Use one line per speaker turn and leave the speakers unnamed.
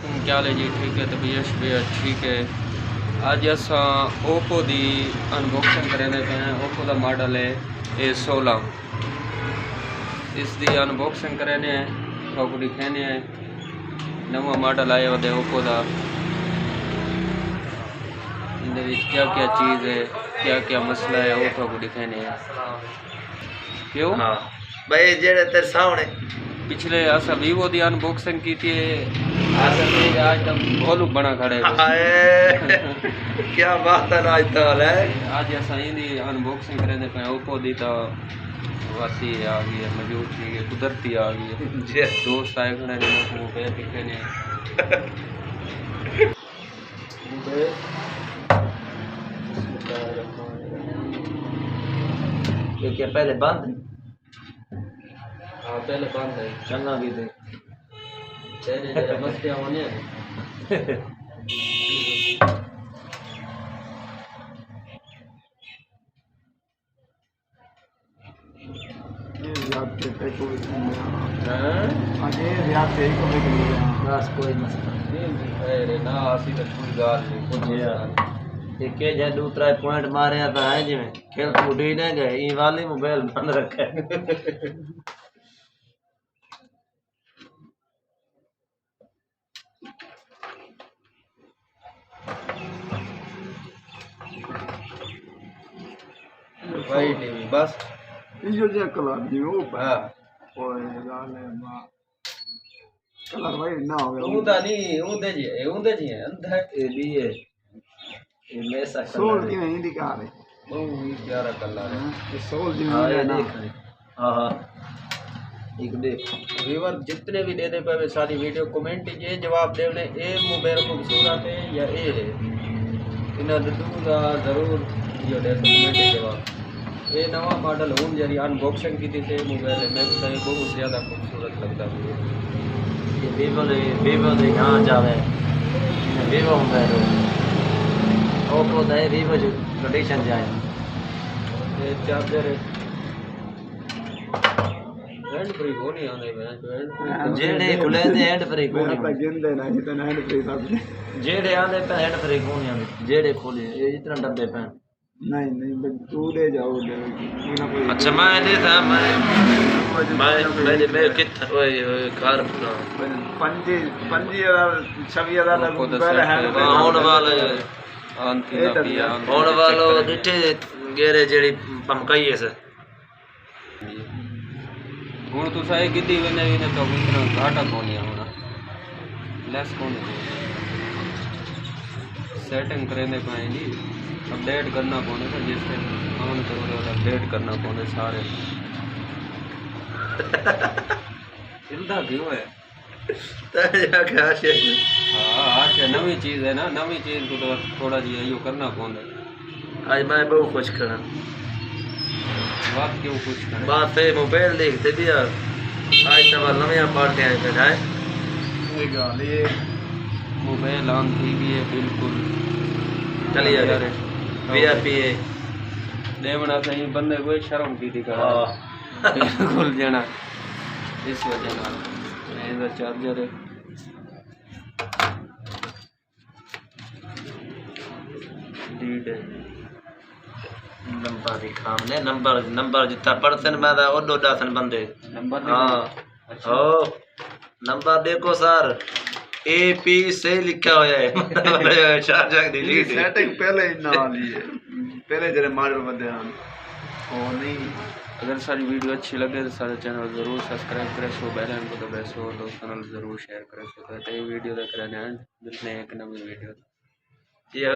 वालेकुम, क्या हाल है जी? ठीक है, तबीयत शबीयत ठीक है। अज असा ओप्पो की अनबॉक्सिंग करने पे हैं। ओप्पो का मॉडल है A16, इसकी अनबॉक्सिंग करने आपको दिखाने हैं। नवा मॉडल आया हुआ ओप्पो का, इनके क्या क्या चीज़ है, क्या क्या मसला है, वो आपको दिखाने हैं। क्यों
हाँ भाई जेड़े तेरे सामने
पिछले असा वीवो की अनबॉक्सिंग की थी, आज तक भोलू बना खड़े
क्या बात है आज तो है।
आज असा इनकी अनबॉक्सिंग करने पे ओप्पो की तो वासी आ गई है, मौजूद थी है, कुदरती आ गई है। दोस्त आए खड़े ने मोबाइल दिखे ने
ये क्या पहले बंद?
हाँ पहले बंद है,
चंगा भी थे
पहले जरा मस्तियाँ होनी है।
बस कोई मसला
अरे ना आसी तो कोई गाल नहीं, कुछ
नहीं। के जे दूसरा पॉइंट मारे तो है जिमें खेल उड़ी नहीं गए ई वाली मोबाइल बंद रखे।
भाई नहीं बस
इयो जे कलर दी ओ
हाँ
ओए गाले मा कलर भाई ना हो गया
ऊंधा नहीं, ऊंधे जी है अंधा
ये भी है ये मेसा
सोल
कलर
की
है।
नहीं दिखा रहे
बहुत ही प्यारा कलर है।
ये सोल जी
हाँ
में
ये
ना
देख हाँ हाँ एक देख
व्यूवर जितने भी देने पे सारी वीडियो कमेंट ये जवाब देने ए मोबाइल खूबसूरत है या ए है, इन्हें दूंगा जरूर ये दे कमेंट जवाब। ये नवा मॉडल हूँ जरी अनबॉक्सिंग की थी से मोबाइल मैं बताया बहुत ज़्यादा खूबसूरत लगता है।
ये वीवो दे कहाँ जावे वीवो मोबाइल ओप्पो दे वीवो जो कंडीशन जाए
ये चार्जर है, हैंड फ्री को नहीं आने में जो हैंड फ्री
जेड़े खुले दे हैंड फ्री को
मैं
नहीं
गिनदे ना ये तो ना फ्री सब
जेड़े आने पे हैंड फ्री को नहीं आने जेड़े खोले ये इतना डब्बे पे
नहीं नहीं बस तू दे जाओ दे ना कोई
अच्छा मैं नहीं था मैं कितना ओए कार
पंजी पंजी हजार 26,000
ओप्पो दा
पहले
सेट
हैंड
है।
होने वाले
आंती ना पिया
होने वालों दिठे गेरे जेड़ी पमकाई है
हूँ तुस गिद्दी वेंदे भी तो इतना घाटा को नहीं होना लैस को सेटिंग करेंगे पाए जी, अपडेट करना पौने था जिससे ऑन करोगे और अपडेट करना पौने सारे। हिलदा क्यों है? हाँ आज नवी चीज़ है ना, नवी चीज़ को तो थोड़ा जी यो करना पौने।
आज मैं बहुत खुश करा
बात क्यों कुछ करें,
बात है मोबाइल देखते भी यार आज तक नया पार्टी आए पे है
ये गाल ये
मोबाइल ऑन थी भी है बिल्कुल
चलिए यार वीआईपी है
देवना सही बंदे कोई शर्म की दिखा बिल्कुल जना इस वजह नाल मेरा चार्जर है लीड है
नंबर दिखा ने नंबर जितना पढ़ते न मैं ओडो डासन बंदे
नंबर
हाँ ओ नंबर देखो सर AP से लिखा हुआ है शारजा की
ये सेटिंग पहले ही ना ली है पहले जरे मॉडल बंदे हम और नहीं।
अगर सारी वीडियो अच्छी लगे तो सारे चैनल ज़रूर सब्सक्राइब करें, सो बेल आइकन को दबाएं, सो दोस्तों ज़रूर शेयर करें। सो कहते हैं वीडियो देख रहे हैं, मिलते हैं एक नई वीडियो।